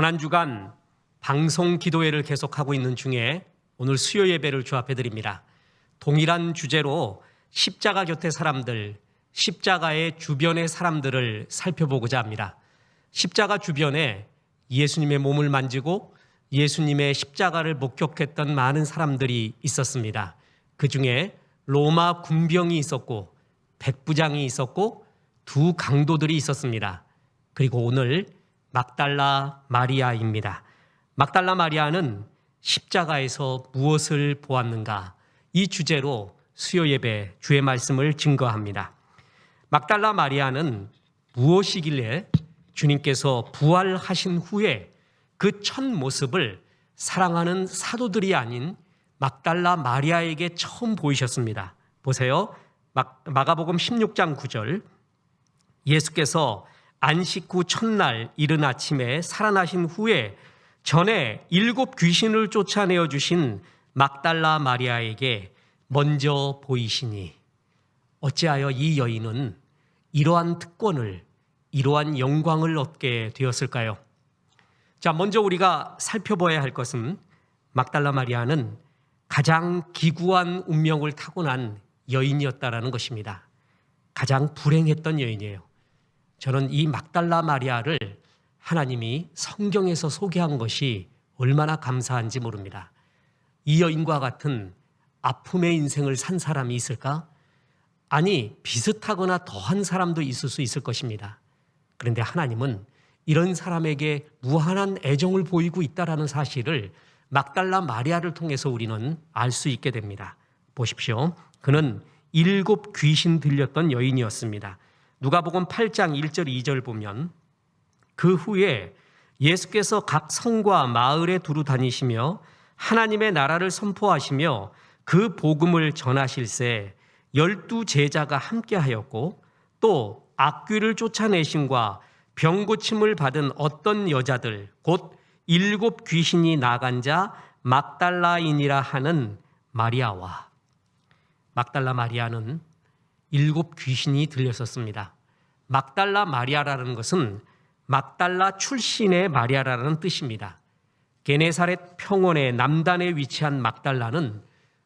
고난주간 방송 기도회를 계속하고 있는 중에 오늘 수요 예배를 주합해 드립니다. 동일한 주제로 십자가 곁의 사람들, 십자가의 주변의 사람들을 살펴보고자 합니다. 십자가 주변에 예수님의 몸을 만지고 예수님의 십자가를 목격했던 많은 사람들이 있었습니다. 그 중에 로마 군병이 있었고 백부장이 있었고 두 강도들이 있었습니다. 그리고 오늘 막달라 마리아입니다. 막달라 마리아는 십자가에서 무엇을 보았는가? 이 주제로 수요 예배 주의 말씀을 증거합니다. 막달라 마리아는 무엇이길래 주님께서 부활하신 후에 그 첫 모습을 사랑하는 사도들이 아닌 막달라 마리아에게 처음 보이셨습니다. 보세요. 마가복음 16장 9절. 예수께서 안식 후 첫날 이른 아침에 살아나신 후에 전에 7 귀신을 쫓아내어 주신 막달라 마리아에게 먼저 보이시니 어찌하여 이 여인은 이러한 특권을, 이러한 영광을 얻게 되었을까요? 자, 먼저 우리가 살펴봐야 할 것은 막달라 마리아는 가장 기구한 운명을 타고난 여인이었다라는 것입니다. 가장 불행했던 여인이에요. 저는 이 막달라 마리아를 하나님이 성경에서 소개한 것이 얼마나 감사한지 모릅니다. 이 여인과 같은 아픔의 인생을 산 사람이 있을까? 아니, 비슷하거나 더한 사람도 있을 수 있을 것입니다. 그런데 하나님은 이런 사람에게 무한한 애정을 보이고 있다는 사실을 막달라 마리아를 통해서 우리는 알 수 있게 됩니다. 보십시오. 그는 7 귀신 들렸던 여인이었습니다. 누가복음 8장 1절 2절 보면 그 후에 예수께서 각 성과 마을에 두루 다니시며 하나님의 나라를 선포하시며 그 복음을 전하실새 12 제자가 함께하였고 또 악귀를 쫓아내심과 병고침을 받은 어떤 여자들 곧 7 귀신이 나간 자 막달라인이라 하는 마리아와 막달라 마리아는 7 귀신이 들렸었습니다. 막달라 마리아라는 것은 막달라 출신의 마리아라는 뜻입니다. 게네사렛 평원의 남단에 위치한 막달라는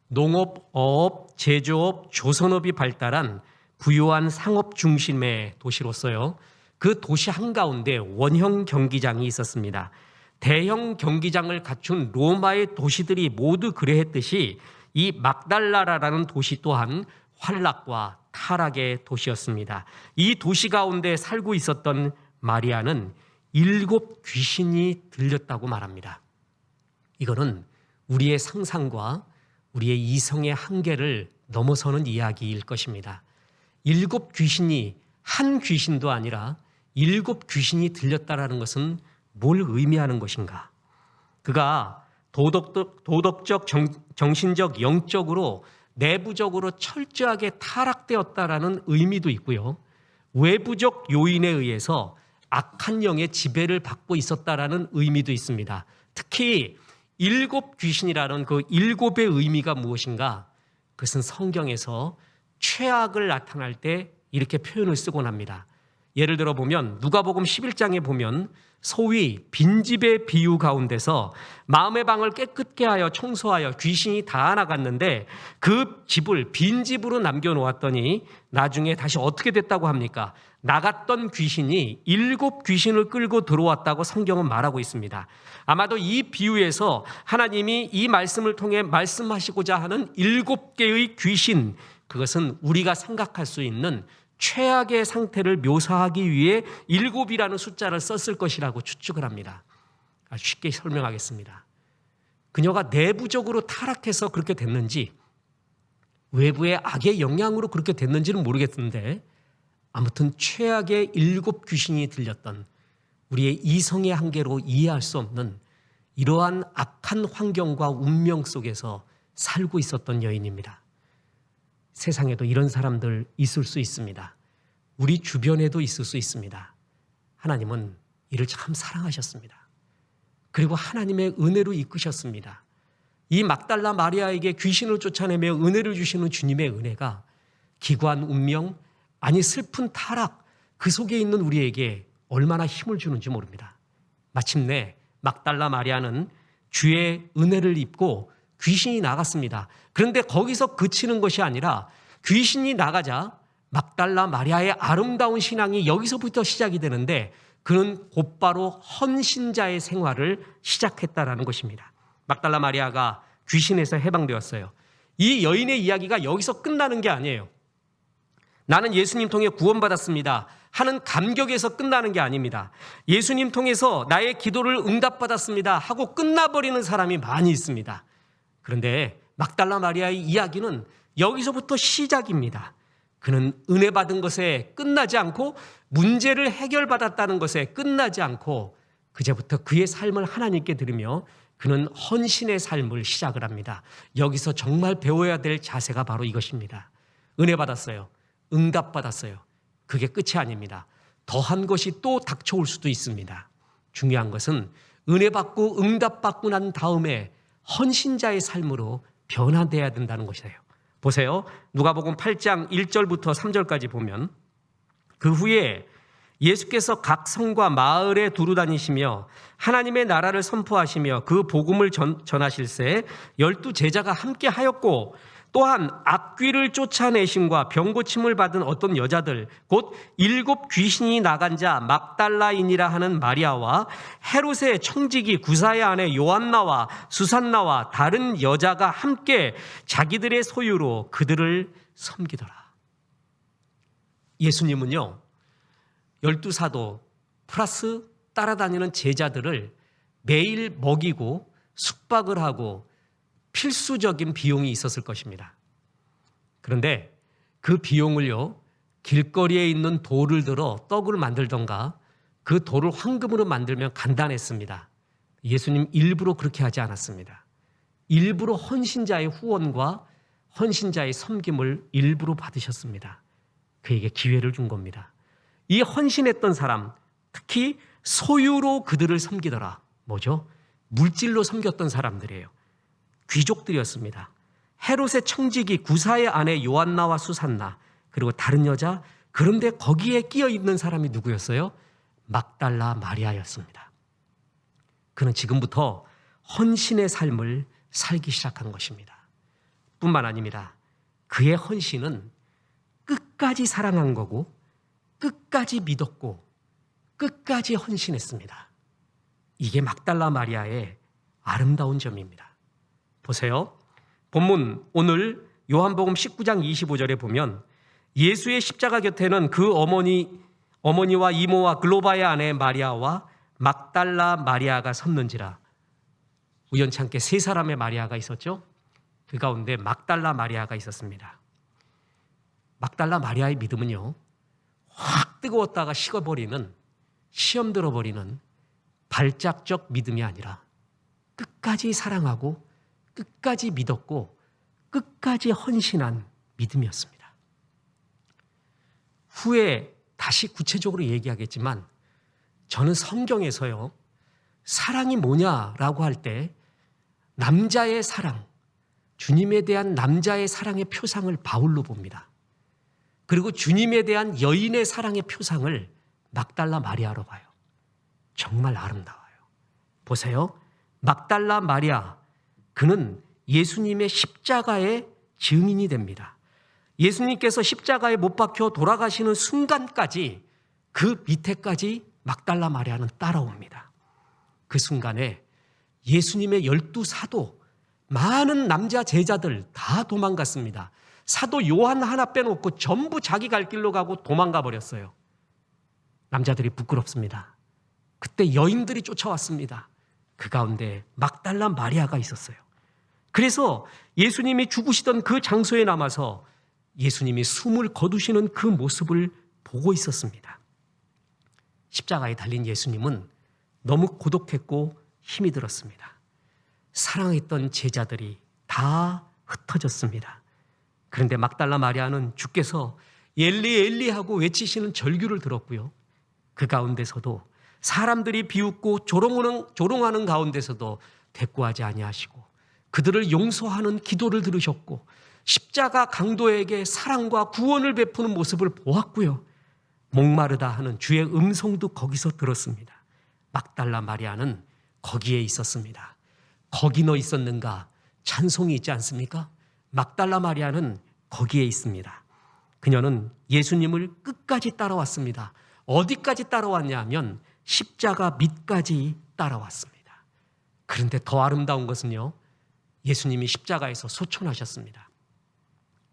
농업, 어업, 제조업, 조선업이 발달한 부유한 상업 중심의 도시로서요. 그 도시 한가운데 원형 경기장이 있었습니다. 대형 경기장을 갖춘 로마의 도시들이 모두 그러했듯이 이 막달라라는 도시 또한 환락과 타락의 도시였습니다. 이 도시 가운데 살고 있었던 마리아는 7 귀신이 들렸다고 말합니다. 이거는 우리의 상상과 우리의 이성의 한계를 넘어서는 이야기일 것입니다. 7 귀신이 한 귀신도 아니라 7 귀신이 들렸다라는 것은 뭘 의미하는 것인가? 그가 도덕적, 정신적, 영적으로 내부적으로 철저하게 타락되었다라는 의미도 있고요. 외부적 요인에 의해서 악한 영의 지배를 받고 있었다라는 의미도 있습니다. 특히 7 귀신이라는 그 7의 의미가 무엇인가? 그것은 성경에서 최악을 나타날 때 이렇게 표현을 쓰곤 합니다. 예를 들어 보면 누가복음 11장에 보면 소위 빈집의 비유 가운데서 마음의 방을 깨끗게 하여 청소하여 귀신이 다 나갔는데 그 집을 빈집으로 남겨놓았더니 나중에 다시 어떻게 됐다고 합니까? 나갔던 귀신이 7 귀신을 끌고 들어왔다고 성경은 말하고 있습니다. 아마도 이 비유에서 하나님이 이 말씀을 통해 말씀하시고자 하는 7개의 귀신, 그것은 우리가 생각할 수 있는 최악의 상태를 묘사하기 위해 7이라는 숫자를 썼을 것이라고 추측을 합니다. 쉽게 설명하겠습니다. 그녀가 내부적으로 타락해서 그렇게 됐는지 외부의 악의 영향으로 그렇게 됐는지는 모르겠는데 아무튼 최악의 7 귀신이 들렸던 우리의 이성의 한계로 이해할 수 없는 이러한 악한 환경과 운명 속에서 살고 있었던 여인입니다. 세상에도 이런 사람들 있을 수 있습니다. 우리 주변에도 있을 수 있습니다. 하나님은 이를 참 사랑하셨습니다. 그리고 하나님의 은혜로 이끄셨습니다. 이 막달라 마리아에게 귀신을 쫓아내며 은혜를 주시는 주님의 은혜가 기구한 운명, 아니 슬픈 타락, 그 속에 있는 우리에게 얼마나 힘을 주는지 모릅니다. 마침내 막달라 마리아는 주의 은혜를 입고 귀신이 나갔습니다. 그런데 거기서 그치는 것이 아니라 귀신이 나가자 막달라 마리아의 아름다운 신앙이 여기서부터 시작이 되는데 그는 곧바로 헌신자의 생활을 시작했다라는 것입니다. 막달라 마리아가 귀신에서 해방되었어요. 이 여인의 이야기가 여기서 끝나는 게 아니에요. 나는 예수님 통해 구원받았습니다 하는 감격에서 끝나는 게 아닙니다. 예수님 통해서 나의 기도를 응답받았습니다 하고 끝나버리는 사람이 많이 있습니다. 그런데 막달라 마리아의 이야기는 여기서부터 시작입니다. 그는 은혜 받은 것에 끝나지 않고 문제를 해결받았다는 것에 끝나지 않고 그제부터 그의 삶을 하나님께 드리며 그는 헌신의 삶을 시작을 합니다. 여기서 정말 배워야 될 자세가 바로 이것입니다. 은혜 받았어요. 응답 받았어요. 그게 끝이 아닙니다. 더한 것이 또 닥쳐올 수도 있습니다. 중요한 것은 은혜 받고 응답 받고 난 다음에 헌신자의 삶으로 변화돼야 된다는 것이에요. 보세요. 누가복음 8장 1절부터 3절까지 보면 그 후에 예수께서 각 성과 마을에 두루 다니시며 하나님의 나라를 선포하시며 그 복음을 전하실새 12 제자가 함께 하였고 또한 악귀를 쫓아내심과 병고침을 받은 어떤 여자들 곧 7 귀신이 나간 자 막달라인이라 하는 마리아와 헤롯의 청지기 구사의 아내 요한나와 수산나와 다른 여자가 함께 자기들의 소유로 그들을 섬기더라. 예수님은요 12사도 플러스 따라다니는 제자들을 매일 먹이고 숙박을 하고 필수적인 비용이 있었을 것입니다. 그런데 그 비용을요 길거리에 있는 돌을 들어 떡을 만들던가 그 돌을 황금으로 만들면 간단했습니다. 예수님 일부러 그렇게 하지 않았습니다. 일부러 헌신자의 후원과 헌신자의 섬김을 일부러 받으셨습니다. 그에게 기회를 준 겁니다. 이 헌신했던 사람, 특히 소유로 그들을 섬기더라. 뭐죠? 물질로 섬겼던 사람들이에요. 귀족들이었습니다. 헤롯의 청지기 구사의 아내 요한나와 수산나 그리고 다른 여자, 그런데 거기에 끼어 있는 사람이 누구였어요? 막달라 마리아였습니다. 그는 지금부터 헌신의 삶을 살기 시작한 것입니다. 뿐만 아닙니다. 그의 헌신은 끝까지 사랑한 거고 끝까지 믿었고 끝까지 헌신했습니다. 이게 막달라 마리아의 아름다운 점입니다. 보세요. 본문 오늘 요한복음 19장 25절에 보면 예수의 십자가 곁에는 그 어머니와 이모와 글로바의 아내 마리아와 막달라 마리아가 섰는지라. 우연찮게 세 사람의 마리아가 있었죠. 그 가운데 막달라 마리아가 있었습니다. 막달라 마리아의 믿음은요 확 뜨거웠다가 식어버리는 시험 들어버리는 발작적 믿음이 아니라 끝까지 사랑하고 끝까지 믿었고 끝까지 헌신한 믿음이었습니다. 후에 다시 구체적으로 얘기하겠지만 저는 성경에서요 사랑이 뭐냐라고 할 때 남자의 사랑, 주님에 대한 남자의 사랑의 표상을 바울로 봅니다. 그리고 주님에 대한 여인의 사랑의 표상을 막달라 마리아로 봐요. 정말 아름다워요. 보세요. 막달라 마리아, 그는 예수님의 십자가의 증인이 됩니다. 예수님께서 십자가에 못 박혀 돌아가시는 순간까지 그 밑에까지 막달라 마리아는 따라옵니다. 그 순간에 예수님의 12 사도, 많은 남자 제자들 다 도망갔습니다. 사도 요한 하나 빼놓고 전부 자기 갈 길로 가고 도망가 버렸어요. 남자들이 부끄럽습니다. 그때 여인들이 쫓아왔습니다. 그 가운데 막달라 마리아가 있었어요. 그래서 예수님이 죽으시던 그 장소에 남아서 예수님이 숨을 거두시는 그 모습을 보고 있었습니다. 십자가에 달린 예수님은 너무 고독했고 힘이 들었습니다. 사랑했던 제자들이 다 흩어졌습니다. 그런데 막달라 마리아는 주께서 엘리 엘리 하고 외치시는 절규를 들었고요. 그 가운데서도 사람들이 비웃고 조롱하는 가운데서도 대꾸하지 아니하시고 그들을 용서하는 기도를 들으셨고 십자가 강도에게 사랑과 구원을 베푸는 모습을 보았고요. 목마르다 하는 주의 음성도 거기서 들었습니다. 막달라 마리아는 거기에 있었습니다. 거기 너 있었는가? 찬송이 있지 않습니까? 막달라 마리아는 거기에 있습니다. 그녀는 예수님을 끝까지 따라왔습니다. 어디까지 따라왔냐 하면 십자가 밑까지 따라왔습니다. 그런데 더 아름다운 것은요, 예수님이 십자가에서 소천하셨습니다.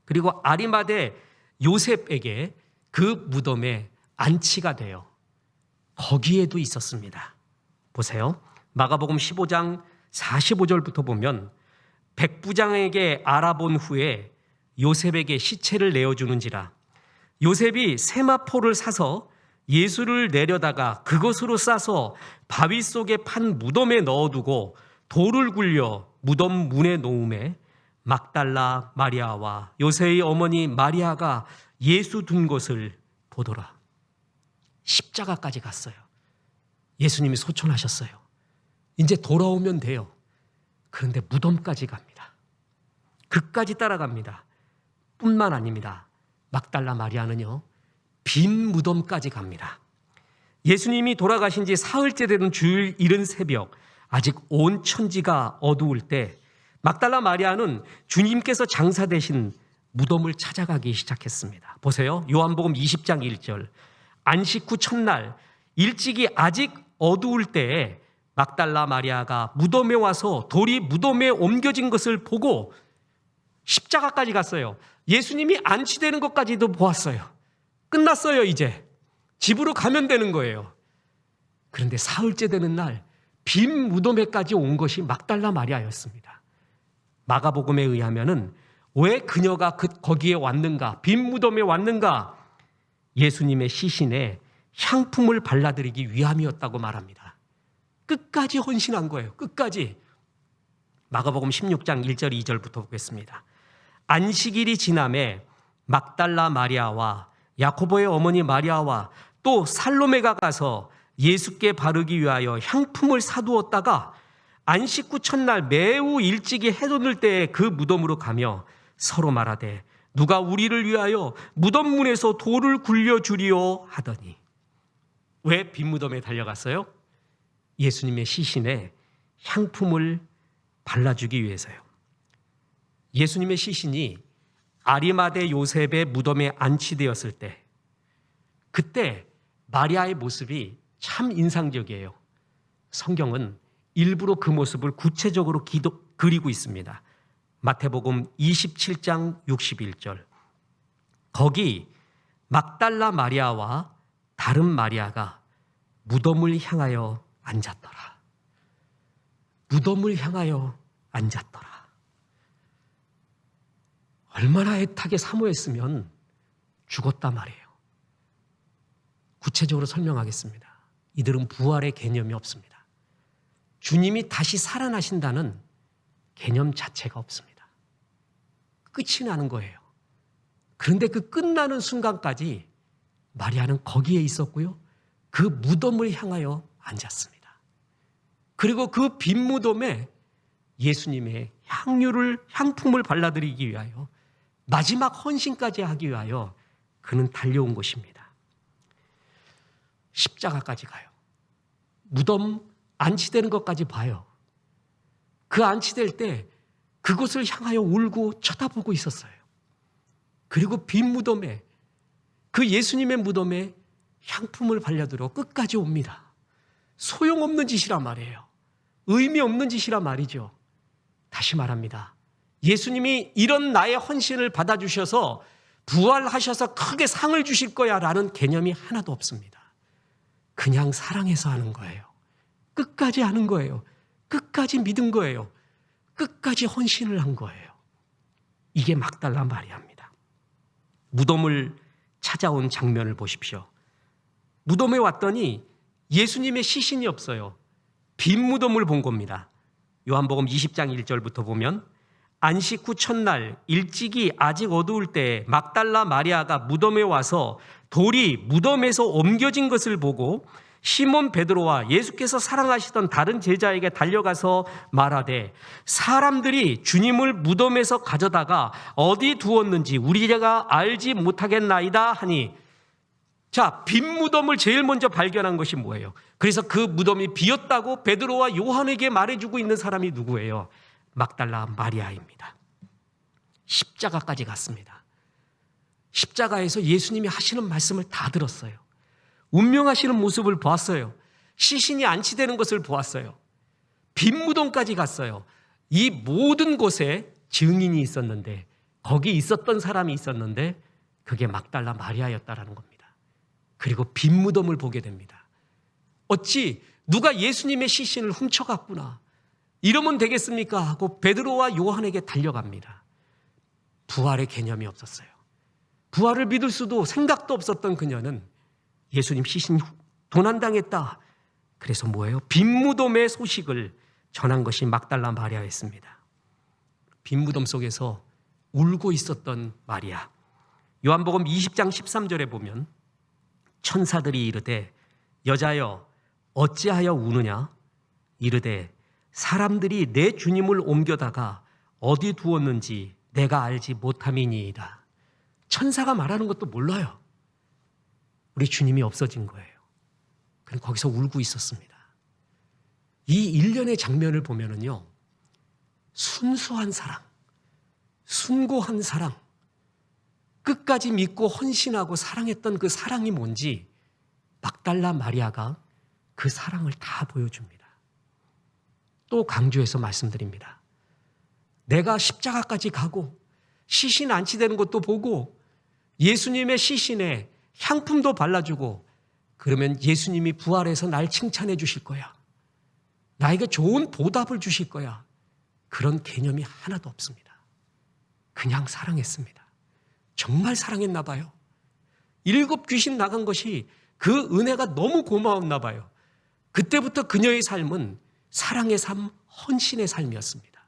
그리고 아리마대 요셉에게 그 무덤에 안치가 되어 거기에도 있었습니다. 보세요. 마가복음 15장 45절부터 보면 백부장에게 알아본 후에 요셉에게 시체를 내어주는지라 요셉이 세마포를 사서 예수를 내려다가 그것으로 싸서 바위 속에 판 무덤에 넣어두고 돌을 굴려 무덤 문에 놓음에 막달라 마리아와 요셉의 어머니 마리아가 예수 둔 곳을 보더라. 십자가까지 갔어요. 예수님이 소천하셨어요. 이제 돌아오면 돼요. 그런데 무덤까지 갑니다. 그까지 따라갑니다. 뿐만 아닙니다. 막달라 마리아는요, 빈 무덤까지 갑니다. 예수님이 돌아가신 지 사흘째 되는 주일 이른 새벽, 아직 온 천지가 어두울 때 막달라 마리아는 주님께서 장사되신 무덤을 찾아가기 시작했습니다. 보세요. 요한복음 20장 1절. 안식 후 첫날 일찍이 아직 어두울 때에 막달라 마리아가 무덤에 와서 돌이 무덤에 옮겨진 것을 보고 십자가까지 갔어요. 예수님이 안치되는 것까지도 보았어요. 끝났어요. 이제 집으로 가면 되는 거예요. 그런데 사흘째 되는 날 빈 무덤에까지 온 것이 막달라 마리아였습니다. 마가복음에 의하면은 왜 그녀가 거기에 왔는가, 빈 무덤에 왔는가? 예수님의 시신에 향품을 발라드리기 위함이었다고 말합니다. 끝까지 헌신한 거예요. 끝까지. 마가복음 16장 1절 2절부터 보겠습니다. 안식일이 지남에 막달라 마리아와 야코보의 어머니 마리아와 또 살로메가 가서 예수께 바르기 위하여 향품을 사두었다가 안식 후 첫날 매우 일찍이 해돋을 늘 때에 그 무덤으로 가며 서로 말하되 누가 우리를 위하여 무덤 문에서 돌을 굴려주리오 하더니. 왜 빈 무덤에 달려갔어요? 예수님의 시신에 향품을 발라주기 위해서요. 예수님의 시신이 아리마대 요셉의 무덤에 안치되었을 때, 그때 마리아의 모습이 참 인상적이에요. 성경은 일부러 그 모습을 구체적으로 그리고 있습니다. 마태복음 27장 61절. 거기 막달라 마리아와 다른 마리아가 무덤을 향하여 앉았더라. 무덤을 향하여 앉았더라. 얼마나 애타게 사모했으면 죽었단 말이에요. 구체적으로 설명하겠습니다. 이들은 부활의 개념이 없습니다. 주님이 다시 살아나신다는 개념 자체가 없습니다. 끝이 나는 거예요. 그런데 그 끝나는 순간까지 마리아는 거기에 있었고요. 그 무덤을 향하여 앉았습니다. 그리고 그 빈 무덤에 예수님의 향품을 발라드리기 위하여 마지막 헌신까지 하기 위하여 그는 달려온 것입니다. 십자가까지 가요. 무덤 안치되는 것까지 봐요. 그 안치될 때 그곳을 향하여 울고 쳐다보고 있었어요. 그리고 빈 무덤에, 그 예수님의 무덤에 향품을 발라드려 끝까지 옵니다. 소용없는 짓이란 말이에요. 의미 없는 짓이란 말이죠. 다시 말합니다. 예수님이 이런 나의 헌신을 받아주셔서 부활하셔서 크게 상을 주실 거야 라는 개념이 하나도 없습니다. 그냥 사랑해서 하는 거예요. 끝까지 하는 거예요. 끝까지 믿은 거예요. 끝까지 헌신을 한 거예요. 이게 막달라 마리아입니다. 무덤을 찾아온 장면을 보십시오. 무덤에 왔더니 예수님의 시신이 없어요. 빈 무덤을 본 겁니다. 요한복음 20장 1절부터 보면 안식 후 첫날 일찍이 아직 어두울 때 막달라 마리아가 무덤에 와서 돌이 무덤에서 옮겨진 것을 보고 시몬 베드로와 예수께서 사랑하시던 다른 제자에게 달려가서 말하되 사람들이 주님을 무덤에서 가져다가 어디 두었는지 우리가 알지 못하겠나이다 하니 자, 빈 무덤을 제일 먼저 발견한 것이 뭐예요? 그래서 그 무덤이 비었다고 베드로와 요한에게 말해주고 있는 사람이 누구예요? 막달라 마리아입니다. 십자가까지 갔습니다. 십자가에서 예수님이 하시는 말씀을 다 들었어요. 운명하시는 모습을 보았어요. 시신이 안치되는 것을 보았어요. 빈 무덤까지 갔어요. 이 모든 곳에 증인이 있었는데, 거기 있었던 사람이 있었는데 그게 막달라 마리아였다라는 겁니다. 그리고 빈 무덤을 보게 됩니다. 어찌 누가 예수님의 시신을 훔쳐갔구나, 이러면 되겠습니까? 하고 베드로와 요한에게 달려갑니다. 부활의 개념이 없었어요. 부활을 믿을 수도 생각도 없었던 그녀는 예수님 시신 도난당했다, 그래서 뭐예요? 빈 무덤의 소식을 전한 것이 막달라 마리아였습니다. 빈 무덤 속에서 울고 있었던 마리아. 요한복음 20장 13절에 보면 천사들이 이르되 여자여 어찌하여 우느냐? 이르되 사람들이 내 주님을 옮겨다가 어디 두었는지 내가 알지 못함이니이다. 천사가 말하는 것도 몰라요. 우리 주님이 없어진 거예요. 그럼 거기서 울고 있었습니다. 이 일련의 장면을 보면은요, 순수한 사랑, 순고한 사랑, 끝까지 믿고 헌신하고 사랑했던 그 사랑이 뭔지 막달라 마리아가 그 사랑을 다 보여줍니다. 또 강조해서 말씀드립니다. 내가 십자가까지 가고 시신 안치되는 것도 보고 예수님의 시신에 향품도 발라주고 그러면 예수님이 부활해서 날 칭찬해 주실 거야. 나에게 좋은 보답을 주실 거야. 그런 개념이 하나도 없습니다. 그냥 사랑했습니다. 정말 사랑했나 봐요. 7 귀신 나간 것이 그 은혜가 너무 고마웠나 봐요. 그때부터 그녀의 삶은 사랑의 삶, 헌신의 삶이었습니다.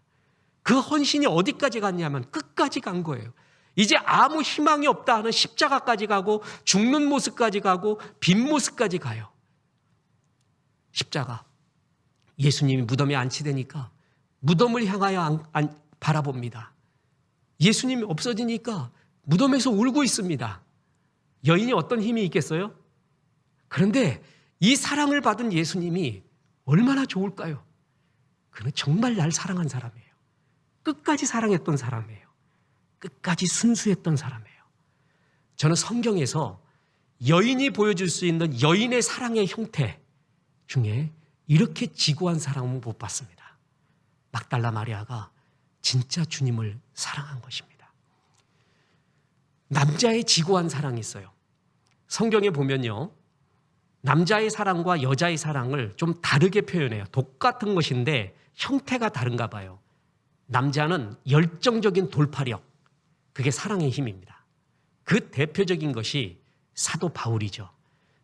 그 헌신이 어디까지 갔냐면 끝까지 간 거예요. 이제 아무 희망이 없다 하는 십자가까지 가고 죽는 모습까지 가고 빈 모습까지 가요. 십자가. 예수님이 무덤에 안치되니까 무덤을 향하여 바라봅니다. 예수님이 없어지니까 무덤에서 울고 있습니다. 여인이 어떤 힘이 있겠어요? 그런데 이 사랑을 받은 예수님이 얼마나 좋을까요? 그는 정말 날 사랑한 사람이에요. 끝까지 사랑했던 사람이에요. 끝까지 순수했던 사람이에요. 저는 성경에서 여인이 보여줄 수 있는 여인의 사랑의 형태 중에 이렇게 지고한 사랑은 못 봤습니다. 막달라 마리아가 진짜 주님을 사랑한 것입니다. 남자의 지고한 사랑이 있어요. 성경에 보면요, 남자의 사랑과 여자의 사랑을 좀 다르게 표현해요. 똑같은 것인데 형태가 다른가 봐요. 남자는 열정적인 돌파력, 그게 사랑의 힘입니다. 그 대표적인 것이 사도 바울이죠.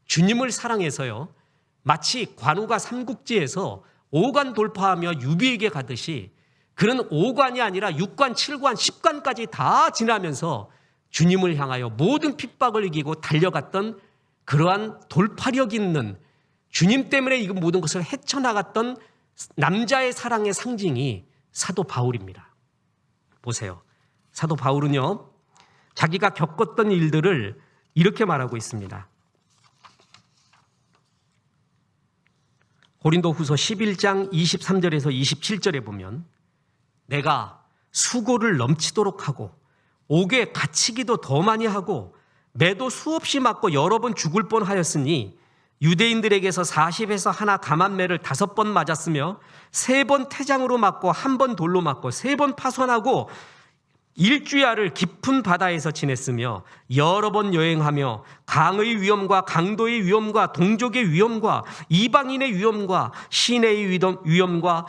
주님을 사랑해서요, 마치 관우가 삼국지에서 5관 돌파하며 유비에게 가듯이 그는 5관이 아니라 6관, 7관, 10관까지 다 지나면서 주님을 향하여 모든 핍박을 이기고 달려갔던 그러한 돌파력 있는, 주님 때문에 이 모든 것을 헤쳐나갔던 남자의 사랑의 상징이 사도 바울입니다. 보세요. 사도 바울은요, 자기가 겪었던 일들을 이렇게 말하고 있습니다. 고린도후서 11장 23절에서 27절에 보면 내가 수고를 넘치도록 하고 옥에 갇히기도 더 많이 하고 매도 수없이 맞고 여러 번 죽을 뻔하였으니 유대인들에게서 40에서 하나 감한매를 5번 맞았으며 3번 태장으로 맞고 1번 돌로 맞고 3번 파손하고 일주야를 깊은 바다에서 지냈으며 여러 번 여행하며 강의 위험과 강도의 위험과 동족의 위험과 이방인의 위험과 시내의 위험과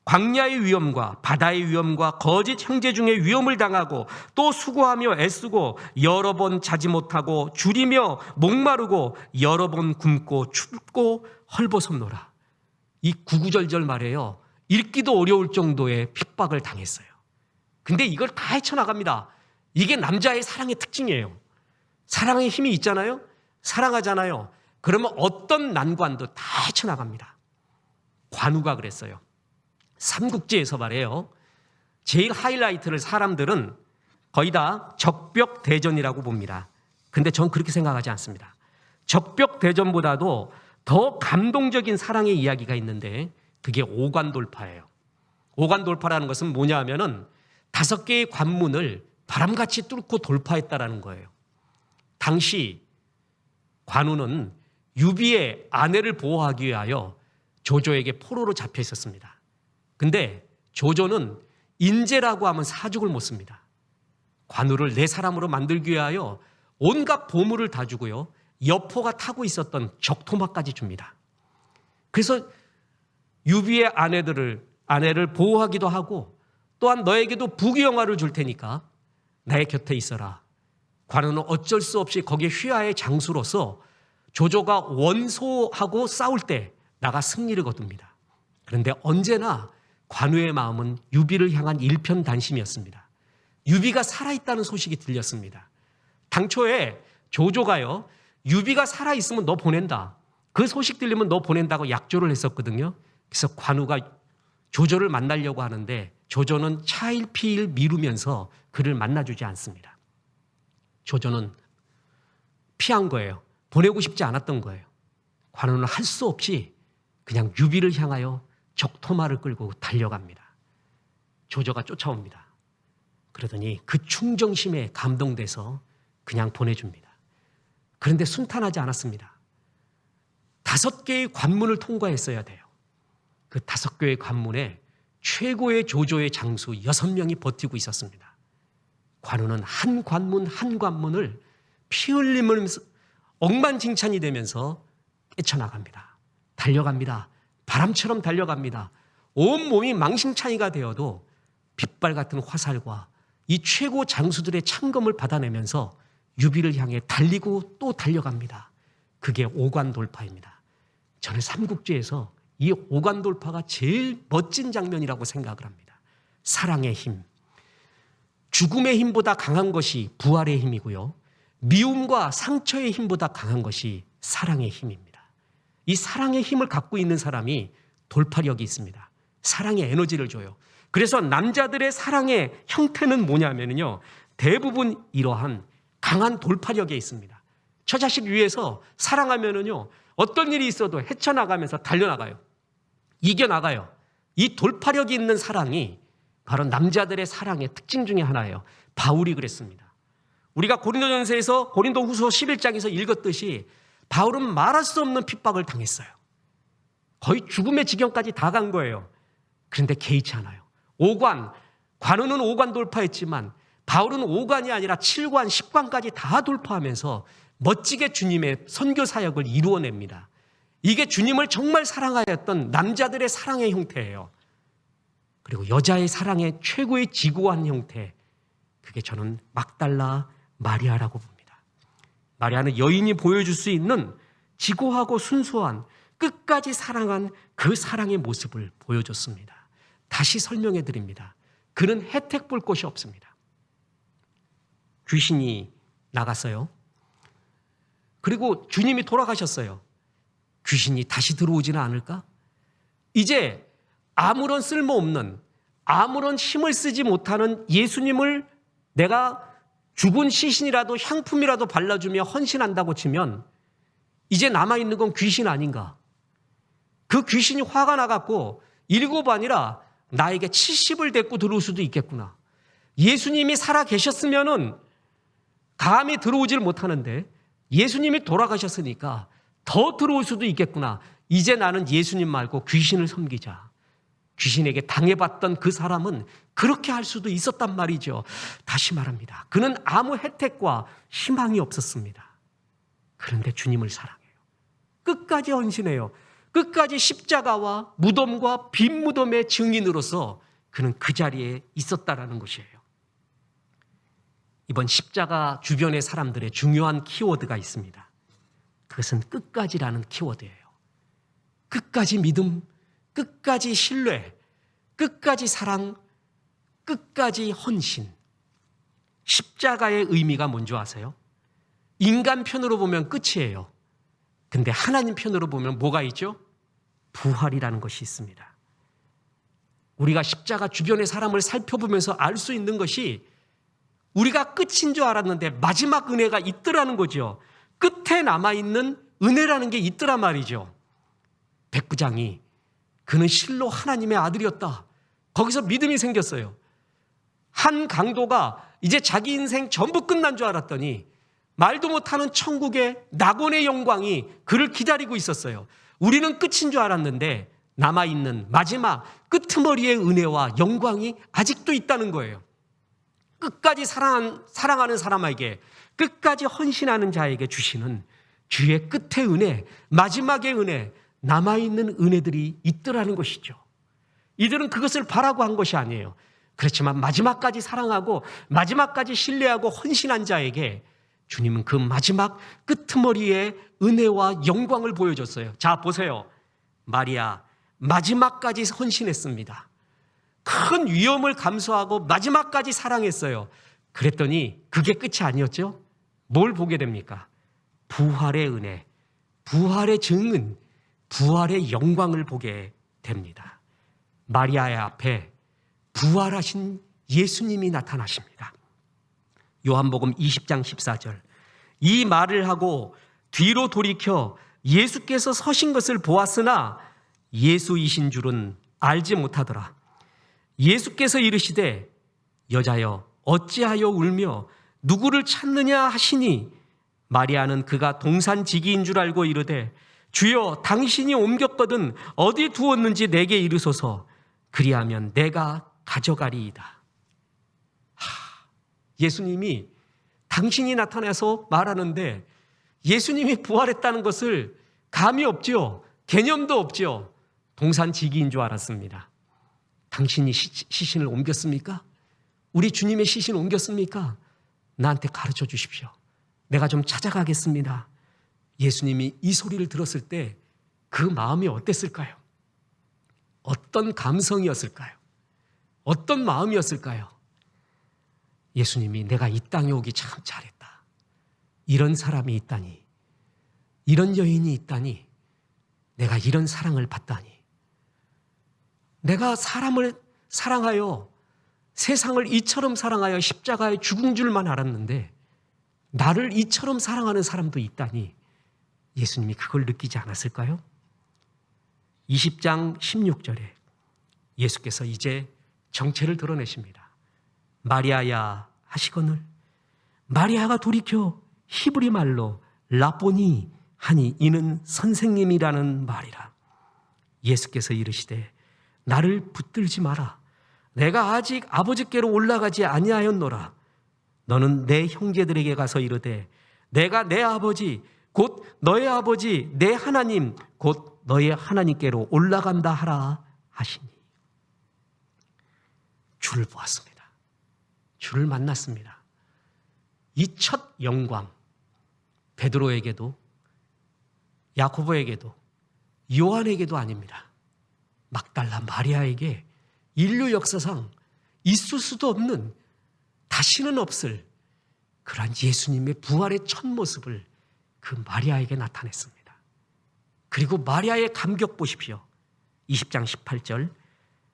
광야의 위험과 바다의 위험과 거짓 형제 중에 위험을 당하고 또 수고하며 애쓰고 여러 번 자지 못하고 줄이며 목마르고 여러 번 굶고 춥고 헐벗었노라. 이 구구절절 말해요. 읽기도 어려울 정도의 핍박을 당했어요. 근데 이걸 다 헤쳐나갑니다. 이게 남자의 사랑의 특징이에요. 사랑의 힘이 있잖아요. 사랑하잖아요. 그러면 어떤 난관도 다 헤쳐나갑니다. 관우가 그랬어요. 삼국지에서 말해요. 제일 하이라이트를 사람들은 거의 다 적벽 대전이라고 봅니다. 근데 전 그렇게 생각하지 않습니다. 적벽대전보다도 더 감동적인 사랑의 이야기가 있는데 그게 오관돌파예요. 오관돌파라는 것은 뭐냐 하면은 5개의 관문을 바람같이 뚫고 돌파했다라는 거예요. 당시 관우는 유비의 아내를 보호하기 위하여 조조에게 포로로 잡혀 있었습니다. 근데 조조는 인재라고 하면 사죽을 못 씁니다. 관우를 내 사람으로 만들기 위하여 온갖 보물을 다 주고요. 여포가 타고 있었던 적토마까지 줍니다. 그래서 유비의 아내를 보호하기도 하고 또한 너에게도 부귀영화를 줄 테니까 나의 곁에 있어라. 관우는 어쩔 수 없이 거기에 휘하의 장수로서 조조가 원소하고 싸울 때 나가 승리를 거둡니다. 그런데 언제나 관우의 마음은 유비를 향한 일편단심이었습니다. 유비가 살아있다는 소식이 들렸습니다. 당초에 조조가요, 유비가 살아있으면 너 보낸다. 그 소식 들리면 너 보낸다고 약조를 했었거든요. 그래서 관우가 조조를 만나려고 하는데 조조는 차일피일 미루면서 그를 만나주지 않습니다. 조조는 피한 거예요. 보내고 싶지 않았던 거예요. 관우는 할 수 없이 그냥 유비를 향하여 적토마를 끌고 달려갑니다. 조조가 쫓아옵니다. 그러더니 그 충정심에 감동돼서 그냥 보내줍니다. 그런데 순탄하지 않았습니다. 5개의 관문을 통과했어야 돼요. 그 5개의 관문에 최고의 조조의 장수 6명이 버티고 있었습니다. 관우는 한 관문 한 관문을 피 흘리면서 억만징찬이 되면서 깨쳐나갑니다. 달려갑니다. 바람처럼 달려갑니다. 온몸이 망신창이가 되어도 빗발 같은 화살과 이 최고 장수들의 창검을 받아내면서 유비를 향해 달리고 또 달려갑니다. 그게 오관돌파입니다. 저는 삼국지에서 이 오관돌파가 제일 멋진 장면이라고 생각을 합니다. 사랑의 힘. 죽음의 힘보다 강한 것이 부활의 힘이고요. 미움과 상처의 힘보다 강한 것이 사랑의 힘입니다. 이 사랑의 힘을 갖고 있는 사람이 돌파력이 있습니다. 사랑의 에너지를 줘요. 그래서 남자들의 사랑의 형태는 뭐냐면요, 대부분 이러한 강한 돌파력에 있습니다. 처자식 위해서 사랑하면은요, 어떤 일이 있어도 헤쳐나가면서 달려나가요. 이겨나가요. 이 돌파력이 있는 사랑이 바로 남자들의 사랑의 특징 중에 하나예요. 바울이 그랬습니다. 우리가 고린도전서에서 고린도후서 11장에서 읽었듯이 바울은 말할 수 없는 핍박을 당했어요. 거의 죽음의 지경까지 다 간 거예요. 그런데 개의치 않아요. 관우는 5관 돌파했지만 바울은 5관이 아니라 7관, 10관까지 다 돌파하면서 멋지게 주님의 선교 사역을 이루어냅니다. 이게 주님을 정말 사랑하였던 남자들의 사랑의 형태예요. 그리고 여자의 사랑의 최고의 지고한 형태, 그게 저는 막달라 마리아라고 봅니다. 마리아는 여인이 보여줄 수 있는 지고하고 순수한 끝까지 사랑한 그 사랑의 모습을 보여줬습니다. 다시 설명해 드립니다. 그는 혜택 볼 곳이 없습니다. 귀신이 나갔어요. 그리고 주님이 돌아가셨어요. 귀신이 다시 들어오지는 않을까? 이제 아무런 쓸모없는, 아무런 힘을 쓰지 못하는 예수님을 내가 죽은 시신이라도 향품이라도 발라주며 헌신한다고 치면 이제 남아있는 건 귀신 아닌가? 그 귀신이 화가 나갖고 7 아니라 나에게 70을 데리고 들어올 수도 있겠구나. 예수님이 살아 계셨으면은 감히 들어오지를 못하는데 예수님이 돌아가셨으니까 더 들어올 수도 있겠구나. 이제 나는 예수님 말고 귀신을 섬기자. 귀신에게 당해봤던 그 사람은 그렇게 할 수도 있었단 말이죠. 다시 말합니다. 그는 아무 혜택과 희망이 없었습니다. 그런데 주님을 사랑해요. 끝까지 헌신해요. 끝까지 십자가와 무덤과 빈 무덤의 증인으로서 그는 그 자리에 있었다라는 것이에요. 이번 십자가 주변의 사람들의 중요한 키워드가 있습니다. 그것은 끝까지라는 키워드예요. 끝까지 믿음, 끝까지 신뢰, 끝까지 사랑, 끝까지 헌신. 십자가의 의미가 뭔지 아세요? 인간 편으로 보면 끝이에요. 근데 하나님 편으로 보면 뭐가 있죠? 부활이라는 것이 있습니다. 우리가 십자가 주변의 사람을 살펴보면서 알 수 있는 것이 우리가 끝인 줄 알았는데 마지막 은혜가 있더라는 거죠. 끝에 남아있는 은혜라는 게 있더란 말이죠. 백부장이 그는 실로 하나님의 아들이었다. 거기서 믿음이 생겼어요. 한 강도가 이제 자기 인생 전부 끝난 줄 알았더니 말도 못하는 천국의 낙원의 영광이 그를 기다리고 있었어요. 우리는 끝인 줄 알았는데 남아있는 마지막 끄트머리의 은혜와 영광이 아직도 있다는 거예요. 끝까지 사랑하는 사람에게, 끝까지 헌신하는 자에게 주시는 주의 끝의 은혜, 마지막의 은혜, 남아있는 은혜들이 있더라는 것이죠. 이들은 그것을 바라고 한 것이 아니에요. 그렇지만 마지막까지 사랑하고 마지막까지 신뢰하고 헌신한 자에게 주님은 그 마지막 끄트머리의 은혜와 영광을 보여줬어요. 자, 보세요. 마리아 마지막까지 헌신했습니다. 큰 위험을 감수하고 마지막까지 사랑했어요. 그랬더니 그게 끝이 아니었죠. 뭘 보게 됩니까? 부활의 은혜, 부활의 증은, 부활의 영광을 보게 됩니다. 마리아의 앞에 부활하신 예수님이 나타나십니다. 요한복음 20장 14절. 이 말을 하고 뒤로 돌이켜 예수께서 서신 것을 보았으나 예수이신 줄은 알지 못하더라. 예수께서 이르시되 여자여 어찌하여 울며 누구를 찾느냐 하시니 마리아는 그가 동산지기인 줄 알고 이르되 주여 당신이 옮겼거든 어디 두었는지 내게 이르소서. 그리하면 내가 가져가리이다. 예수님이 당신이 나타나서 말하는데 예수님이 부활했다는 것을 감이 없죠. 개념도 없죠. 동산지기인 줄 알았습니다. 당신이 시신을 옮겼습니까? 우리 주님의 시신을 옮겼습니까? 나한테 가르쳐 주십시오. 내가 좀 찾아가겠습니다. 예수님이 이 소리를 들었을 때 그 마음이 어땠을까요? 어떤 감성이었을까요? 어떤 마음이었을까요? 예수님이 내가 이 땅에 오기 참 잘했다. 이런 사람이 있다니, 이런 여인이 있다니, 내가 이런 사랑을 받다니, 내가 사람을 사랑하여 세상을 이처럼 사랑하여 십자가에 죽은 줄만 알았는데 나를 이처럼 사랑하는 사람도 있다니 예수님이 그걸 느끼지 않았을까요? 20장 16절에 예수께서 이제 정체를 드러내십니다. 마리아야 하시거늘 마리아가 돌이켜 히브리 말로 라보니 하니 이는 선생님이라는 말이라. 예수께서 이르시되 나를 붙들지 마라. 내가 아직 아버지께로 올라가지 아니하였노라. 너는 내 형제들에게 가서 이르되 내가 내 아버지 곧 너의 아버지 내 하나님 곧 너의 하나님께로 올라간다 하라 하시니. 주를 보았습니다. 주를 만났습니다. 이 첫 영광, 베드로에게도 야고보에게도 요한에게도 아닙니다. 막달라 마리아에게 인류 역사상 있을 수도 없는, 다시는 없을 그러한 예수님의 부활의 첫 모습을 그 마리아에게 나타냈습니다. 그리고 마리아의 감격 보십시오. 20장 18절.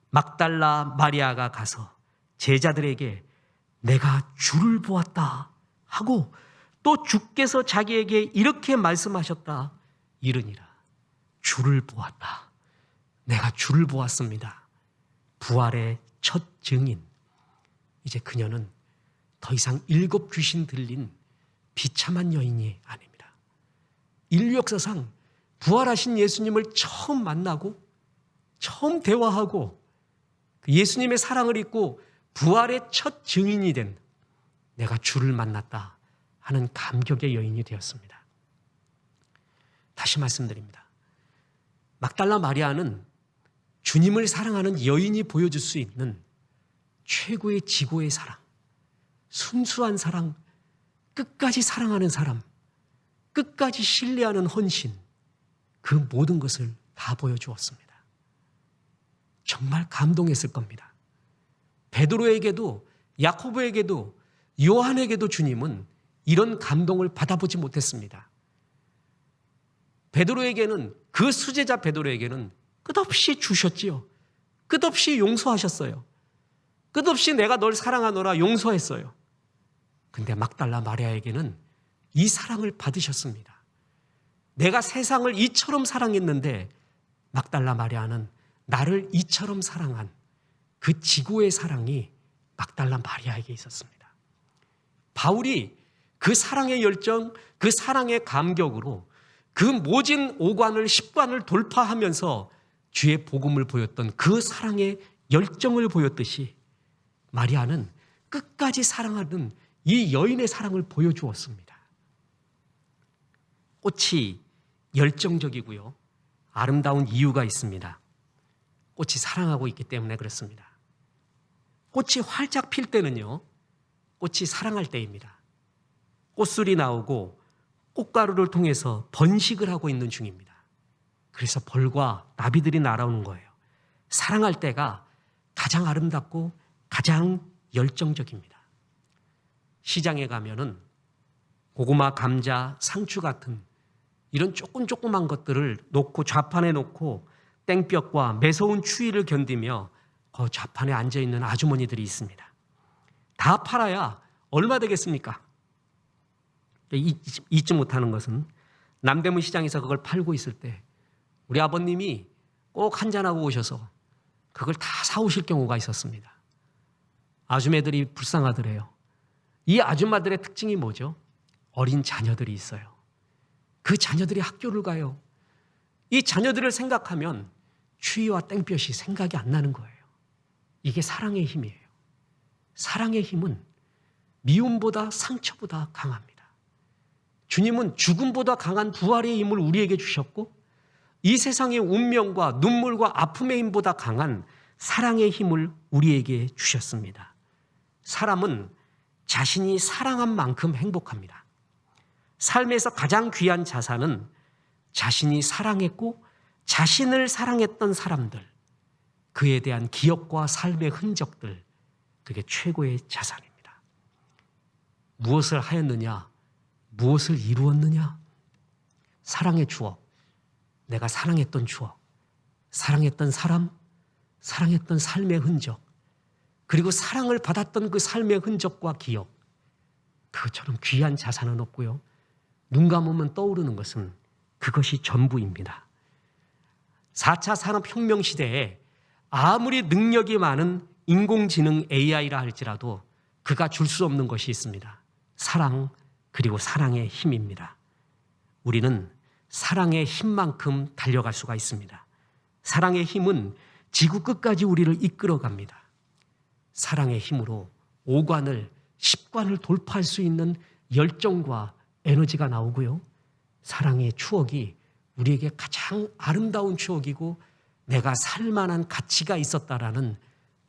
막달라 마리아가 가서 제자들에게 내가 주를 보았다 하고 또 주께서 자기에게 이렇게 말씀하셨다 이르니라. 주를 보았다. 내가 주를 보았습니다. 부활의 첫 증인. 이제 그녀는 더 이상 7 귀신 들린 비참한 여인이 아닙니다. 인류 역사상 부활하신 예수님을 처음 만나고 처음 대화하고 예수님의 사랑을 잊고 부활의 첫 증인이 된 내가 주를 만났다 하는 감격의 여인이 되었습니다. 다시 말씀드립니다. 막달라 마리아는 주님을 사랑하는 여인이 보여줄 수 있는 최고의 지고의 사랑, 순수한 사랑, 끝까지 사랑하는 사람, 끝까지 신뢰하는 헌신, 그 모든 것을 다 보여주었습니다. 정말 감동했을 겁니다. 베드로에게도 야고보에게도 요한에게도 주님은 이런 감동을 받아보지 못했습니다. 베드로에게는, 그 수제자 베드로에게는 끝없이 주셨지요. 끝없이 용서하셨어요. 끝없이 내가 널 사랑하노라 용서했어요. 근데 막달라 마리아에게는 이 사랑을 받으셨습니다. 내가 세상을 이처럼 사랑했는데 막달라 마리아는 나를 이처럼 사랑한 그 지구의 사랑이 막달라 마리아에게 있었습니다. 바울이 그 사랑의 열정, 그 사랑의 감격으로 그 모진 5관을 10관을 돌파하면서 주의 복음을 보였던 그 사랑의 열정을 보였듯이 마리아는 끝까지 사랑하는 이 여인의 사랑을 보여주었습니다. 꽃이 열정적이고요. 아름다운 이유가 있습니다. 꽃이 사랑하고 있기 때문에 그렇습니다. 꽃이 활짝 필 때는요, 꽃이 사랑할 때입니다. 꽃술이 나오고 꽃가루를 통해서 번식을 하고 있는 중입니다. 그래서 벌과 나비들이 날아오는 거예요. 사랑할 때가 가장 아름답고 가장 열정적입니다. 시장에 가면은 고구마, 감자, 상추 같은 이런 조그만 것들을 놓고 좌판에 놓고 땡볕과 매서운 추위를 견디며 그 좌판에 앉아있는 아주머니들이 있습니다. 다 팔아야 얼마 되겠습니까? 잊지 못하는 것은 남대문 시장에서 그걸 팔고 있을 때 우리 아버님이 꼭 한잔하고 오셔서 그걸 다 사오실 경우가 있었습니다. 아줌매들이 불쌍하더래요. 이 아줌마들의 특징이 뭐죠? 어린 자녀들이 있어요. 그 자녀들이 학교를 가요. 이 자녀들을 생각하면 추위와 땡볕이 생각이 안 나는 거예요. 이게 사랑의 힘이에요. 사랑의 힘은 미움보다 상처보다 강합니다. 주님은 죽음보다 강한 부활의 힘을 우리에게 주셨고 이 세상의 운명과 눈물과 아픔의 힘보다 강한 사랑의 힘을 우리에게 주셨습니다. 사람은 자신이 사랑한 만큼 행복합니다. 삶에서 가장 귀한 자산은 자신이 사랑했고 자신을 사랑했던 사람들, 그에 대한 기억과 삶의 흔적들, 그게 최고의 자산입니다. 무엇을 하였느냐? 무엇을 이루었느냐? 사랑의 추억, 내가 사랑했던 추억, 사랑했던 사람, 사랑했던 삶의 흔적, 그리고 사랑을 받았던 그 삶의 흔적과 기억, 그것처럼 귀한 자산은 없고요. 눈 감으면 떠오르는 것은 그것이 전부입니다. 4차 산업혁명 시대에 아무리 능력이 많은 인공지능 AI라 할지라도 그가 줄 수 없는 것이 있습니다. 사랑, 그리고 사랑의 힘입니다. 우리는 사랑의 힘만큼 달려갈 수가 있습니다. 사랑의 힘은 지구 끝까지 우리를 이끌어갑니다. 사랑의 힘으로 5관을 10관을 돌파할 수 있는 열정과 에너지가 나오고요. 사랑의 추억이 우리에게 가장 아름다운 추억이고 내가 살만한 가치가 있었다라는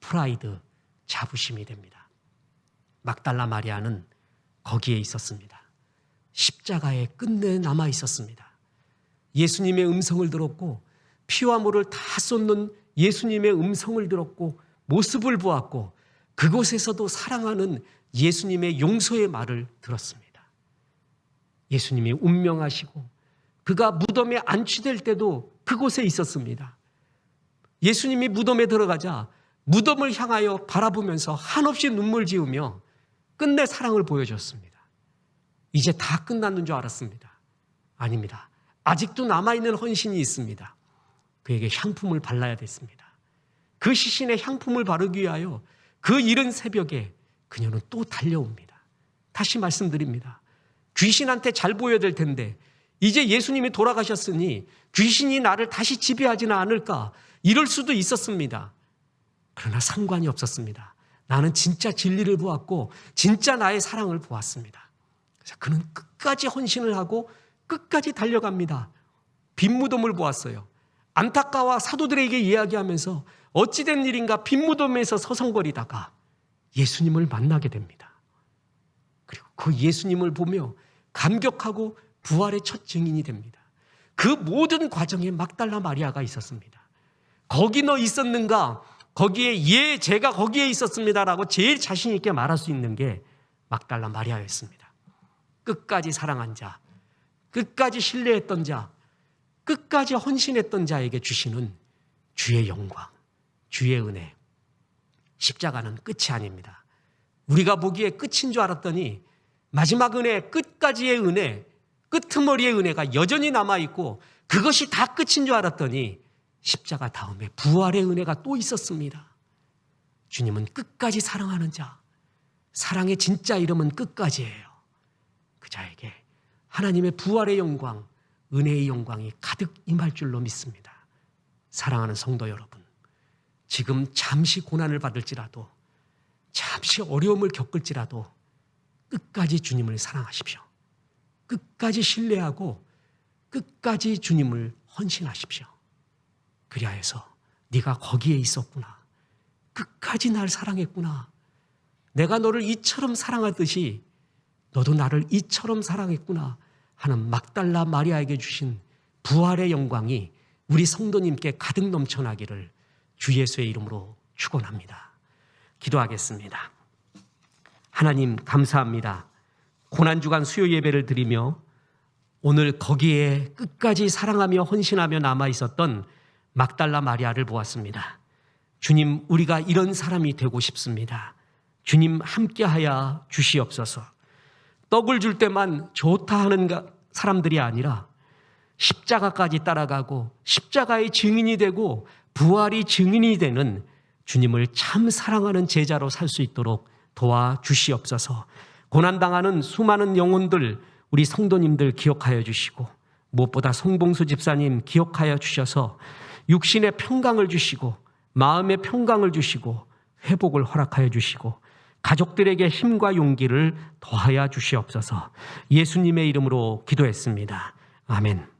프라이드, 자부심이 됩니다. 막달라 마리아는 거기에 있었습니다. 십자가에 끝내 남아 있었습니다. 예수님의 음성을 들었고 피와 물을 다 쏟는 예수님의 음성을 들었고 모습을 보았고 그곳에서도 사랑하는 예수님의 용서의 말을 들었습니다. 예수님이 운명하시고 그가 무덤에 안치될 때도 그곳에 있었습니다. 예수님이 무덤에 들어가자 무덤을 향하여 바라보면서 한없이 눈물 지으며 끝내 사랑을 보여줬습니다. 이제 다 끝났는 줄 알았습니다. 아닙니다. 아직도 남아있는 헌신이 있습니다. 그에게 향품을 발라야 됐습니다. 그 시신에 향품을 바르기 위하여 그 이른 새벽에 그녀는 또 달려옵니다. 다시 말씀드립니다. 귀신한테 잘 보여야 될 텐데 이제 예수님이 돌아가셨으니 귀신이 나를 다시 지배하지는 않을까, 이럴 수도 있었습니다. 그러나 상관이 없었습니다. 나는 진짜 진리를 보았고 진짜 나의 사랑을 보았습니다. 그래서 그는 끝까지 헌신을 하고 끝까지 달려갑니다. 빈 무덤을 보았어요. 안타까워 사도들에게 이야기하면서 어찌된 일인가 빈 무덤에서 서성거리다가 예수님을 만나게 됩니다. 그리고 그 예수님을 보며 감격하고 부활의 첫 증인이 됩니다. 그 모든 과정에 막달라 마리아가 있었습니다. 거기 너 있었는가? 거기에 예, 제가 거기에 있었습니다라고 제일 자신 있게 말할 수 있는 게 막달라 마리아였습니다. 끝까지 사랑한 자, 끝까지 신뢰했던 자, 끝까지 헌신했던 자에게 주시는 주의 영광, 주의 은혜. 십자가는 끝이 아닙니다. 우리가 보기에 끝인 줄 알았더니 마지막 은혜, 끝까지의 은혜, 끄트머리의 은혜가 여전히 남아있고 그것이 다 끝인 줄 알았더니 십자가 다음에 부활의 은혜가 또 있었습니다. 주님은 끝까지 사랑하는 자, 사랑의 진짜 이름은 끝까지예요. 그 자에게 하나님의 부활의 영광, 은혜의 영광이 가득 임할 줄로 믿습니다. 사랑하는 성도 여러분, 지금 잠시 고난을 받을지라도, 잠시 어려움을 겪을지라도 끝까지 주님을 사랑하십시오. 끝까지 신뢰하고 끝까지 주님을 헌신하십시오. 그리하여서 네가 거기에 있었구나, 끝까지 날 사랑했구나, 내가 너를 이처럼 사랑하듯이 너도 나를 이처럼 사랑했구나 하는 막달라 마리아에게 주신 부활의 영광이 우리 성도님께 가득 넘쳐나기를 주 예수의 이름으로 축원합니다. 기도하겠습니다. 하나님 감사합니다. 고난주간 수요 예배를 드리며 오늘 거기에 끝까지 사랑하며 헌신하며 남아있었던 막달라 마리아를 보았습니다. 주님, 우리가 이런 사람이 되고 싶습니다. 주님 함께하여 주시옵소서. 떡을 줄 때만 좋다 하는 사람들이 아니라 십자가까지 따라가고 십자가의 증인이 되고 부활이 증인이 되는 주님을 참 사랑하는 제자로 살 수 있도록 도와주시옵소서. 고난당하는 수많은 영혼들, 우리 성도님들 기억하여 주시고 무엇보다 송봉수 집사님 기억하여 주셔서 육신의 평강을 주시고 마음의 평강을 주시고 회복을 허락하여 주시고 가족들에게 힘과 용기를 더하여 주시옵소서. 예수님의 이름으로 기도했습니다. 아멘.